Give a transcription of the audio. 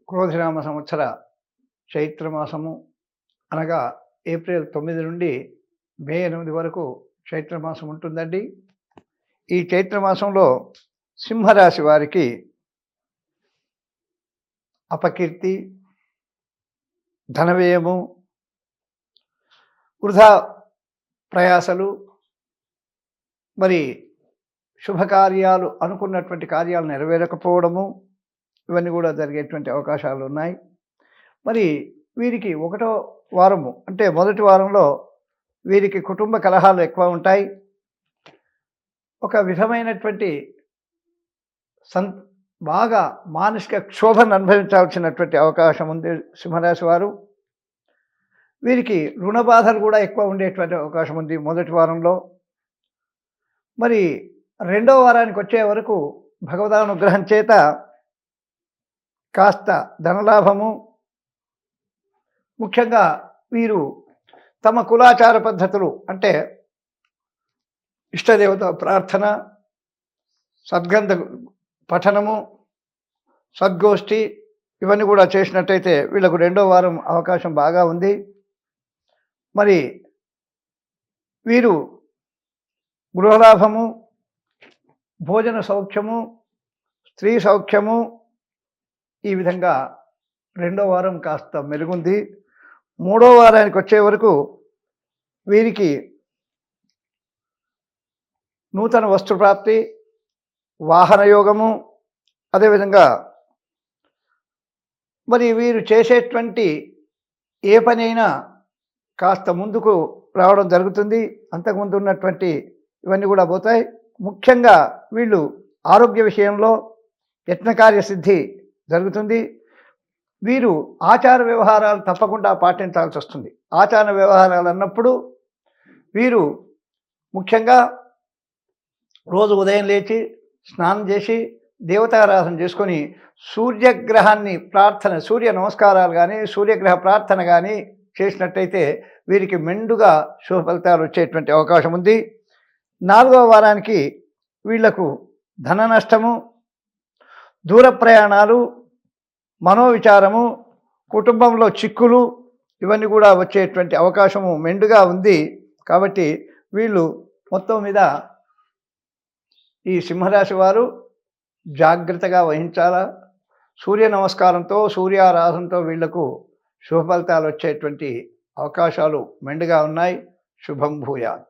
క్రోధినామ సంవత్సర చైత్రమాసము అనగా ఏప్రిల్ 9 నుండి మే 8 వరకు చైత్రమాసం ఉంటుందండి. ఈ చైత్రమాసంలో సింహరాశి వారికి అపకీర్తి, ధనవ్యయము, వృధా ప్రయాసలు, మరి శుభకార్యాలు అనుకున్నటువంటి కార్యాలు నెరవేరకపోవడము, ఇవన్నీ కూడా జరిగేటువంటి అవకాశాలు ఉన్నాయి. మరి వీరికి ఒకటో వారము అంటే మొదటి వారంలో వీరికి కుటుంబ కలహాలు ఎక్కువ ఉంటాయి. ఒక విధమైనటువంటి బాగా మానసిక క్షోభను అనుభవించాల్సినటువంటి అవకాశం ఉంది సింహరాశి వారు. వీరికి రుణ బాధలు కూడా ఎక్కువ ఉండేటువంటి అవకాశం ఉంది మొదటి వారంలో. మరి రెండో వారానికి వచ్చే వరకు భగవదానుగ్రహం చేత కాస్త ధనలాభము, ముఖ్యంగా వీరు తమ కులాచార పద్ధతులు అంటే ఇష్టదేవత ప్రార్థన, సద్గ్రంథ పఠనము, సద్గోష్ఠి ఇవన్నీ కూడా చేసినట్టయితే వీళ్ళకు రెండో వారం అవకాశం బాగా ఉంది. మరి వీరు గృహలాభము, భోజన సౌఖ్యము, స్త్రీ సౌఖ్యము, ఈ విధంగా రెండో వారం కాస్త మెరుగుంది. మూడో వారానికి వచ్చే వరకు వీరికి నూతన వస్తుప్రాప్తి, వాహన యోగము, అదేవిధంగా మరి వీరు చేసేటువంటి ఏ పనైనా కాస్త ముందుకు రావడం జరుగుతుంది. అంతకుముందు ఉన్నటువంటి ఇవన్నీ కూడా పోతాయి. ముఖ్యంగా వీళ్ళు ఆరోగ్య విషయంలో యత్నకార్యసిద్ధి జరుగుతుంది. వీరు ఆచార వ్యవహారాలు తప్పకుండా పాటించాల్సి వస్తుంది. ఆచార వ్యవహారాలు అన్నప్పుడు వీరు ముఖ్యంగా రోజు ఉదయం లేచి స్నానం చేసి దేవతారాధన చేసుకొని సూర్యగ్రహాన్ని ప్రార్థన, సూర్య నమస్కారాలు కానీ సూర్యగ్రహ ప్రార్థన కానీ చేసినట్టయితే వీరికి మెండుగా శుభ ఫలితాలు వచ్చేటువంటి అవకాశం ఉంది. నాలుగవ వారానికి వీళ్లకు ధన నష్టము, దూర ప్రయాణాలు, మనోవిచారము, కుటుంబంలో చిక్కులు ఇవన్నీ కూడా వచ్చేటువంటి అవకాశము మెండుగా ఉంది. కాబట్టి వీళ్ళు మొత్తం మీద ఈ సింహరాశి వారు జాగ్రత్తగా వహించాలా. సూర్య నమస్కారంతో, సూర్యారాధనతో వీళ్లకు శుభ ఫలితాలు వచ్చేటువంటి అవకాశాలు మెండుగా ఉన్నాయి. శుభం భూయాత్.